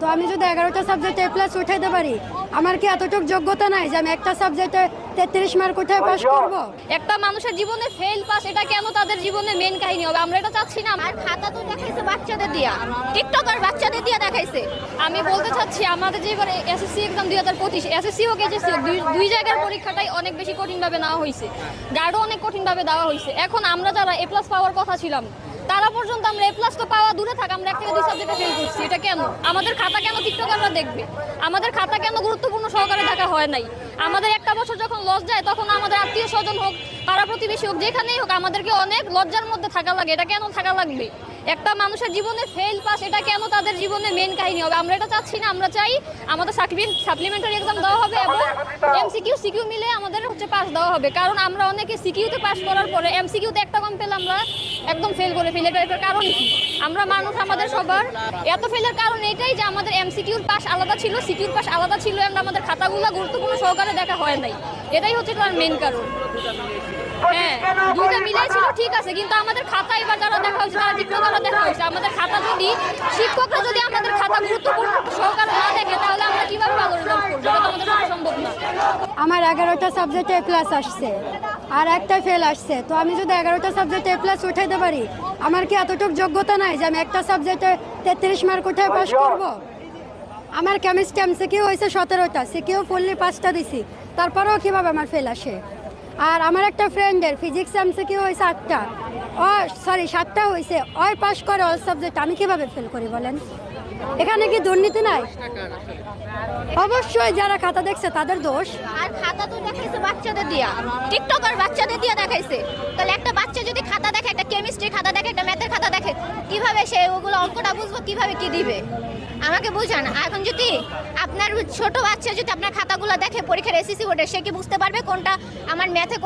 তো আমি যদি 11টা সাবজেক্টে A+ উঠাইতে পারি, আমার কি এতটুকু যোগ্যতা নাই যে আমি একটা সাবজেক্টে 33 মার্ক উঠে পাস করব? একটা মানুষের জীবনে ফেল পাস এটা কেন তাদের জীবনে মেন কাহিনী হবে? আমরা এটা চাচ্ছি না। আর খাতা তো দেখাইছে বাচ্চাদের দিয়া, টিকটকার বাচ্চাদের দিয়া দেখাইছে। আমি বলতে চাচ্ছি আমাদের যে এবারে এসএসসি এক্সাম 2025 এসএসসি হোক এইচএসসি হোক, দুই জায়গার পরীক্ষাটাই অনেক বেশি কঠিনভাবে নেওয়া হয়েছে, গার্ডও অনেক কঠিনভাবে দেওয়া হয়েছে। এখন আমরা যারা A+ পাওয়ার কথা ছিলাম তারা পর্যন্ত আমরা A+ তো পাওয়া দূরে থাক, আমরা 1 থেকে 2 সাবজেক্টে ফেল করছি। এটা কেন? আমাদের খাতা কেন টিকটকাররা দেখবে? আমাদের খাতা কেন গুরুত্বপূর্ণ সহকারে দেখা হয় নাই? আমাদের একটা বছর যখন লস যায় তখন আমাদের আত্মীয় স্বজন হোক, পাড়া প্রতিবেশী হোক, যেখানেই হোক আমাদেরকে অনেক লজ্জার মধ্যে থাকা লাগে। এটা কেন থাকা লাগবে? একটা মানুষের জীবনে ফেল পাস এটা কেন তাদের জীবনে মেন কাহিনী হবে? আমরা এটা চাচ্ছি না। আমরা চাই আমাদের সাপ্লিমেন্টারি এক্সাম দেওয়া হবে এবং এমসিকিউ সিকিউ মিলে আমাদের পাস দেওয়া হবে। কারণ আমরা অনেকে সিকিউতে পাস করার পরে এমসিকিউতে একটা কম পেলে আমরা একদম ফেল করে ফেলি। এটার কারণ কি? আমরা মানুষ, আমাদের সবার এত ফেলের কারণ এটাই যে আমাদের এমসিকিউর পাস আলাদা ছিল, সিকিউর পাস আলাদা ছিল, এবং আমাদের খাতাগুলো গুরুত্বপূর্ণ সহকারে দেখা হয় নাই। এটাই হচ্ছে তার মেন কারণ। হ্যাঁ, দুইটা মিলাই ছিল ঠিক আছে, কিন্তু আমাদের খাতা এবার যারা দেখা হয়েছে তারা টিকটকাররা দেখা হয়েছে। আমাদের খাতা যদি শিক্ষকরা যদি আমাদের খাতা গুরুত্বপূর্ণ সহকারে না দেখে তাহলে আমরা কিভাবে ভালো রেজাল্ট করবো? এটা তো আমাদের পক্ষে সম্ভব না। আমার 11টা সাবজেক্টে A+ আসছে আর একটা ফেল আসছে। তো আমি যদি 11টা সাবজেক্টে A+ উঠাইতে পারি, আমার কি এতটুকু যোগ্যতা নাই যে আমি একটা সাবজেক্টে 33 মার্ক উঠে পাস করব? আমার কেমিস্ট্রি এমসিকিউ হয়েছে 17টা, সিকিউ ফুললি 5টা দিছি, তারপরেও কিভাবে আমার ফেল আসে? আর আমার একটা ফ্রেন্ডের ফিজিক্স এমসিকিউ হয়েছে 8টা, 7টা হয়েছে, ওই পাস করে অল সাবজেক্ট, আমি কিভাবে ফেল করি বলেন? এখানে কি দুর্নীতি নাই? অবশ্যই যারা খাতা দেখছে তাদের দোষ। আর খাতা তো দেখাইছে বাচ্চাদের দিয়া, টিকটকার বাচ্চাদের দিয়া দেখাইছে। তাহলে একটা বাচ্চা যদি খাতা দেখে, একটা কেমিস্ট্রি খাতা দেখে, একটা ম্যাথের খাতা দেখে, কিভাবে সে ওগুলো অঙ্কটা বুঝবো, কিভাবে কি দিবে? আমাকে বুঝান। এখন যদি আপনার ছোট বাচ্চা যদি আপনার খাতাগুলো দেখে পরীক্ষার এসএসসি বোর্ডে, সে কি বুঝতে পারবে কোনটা আমার ম্যাথে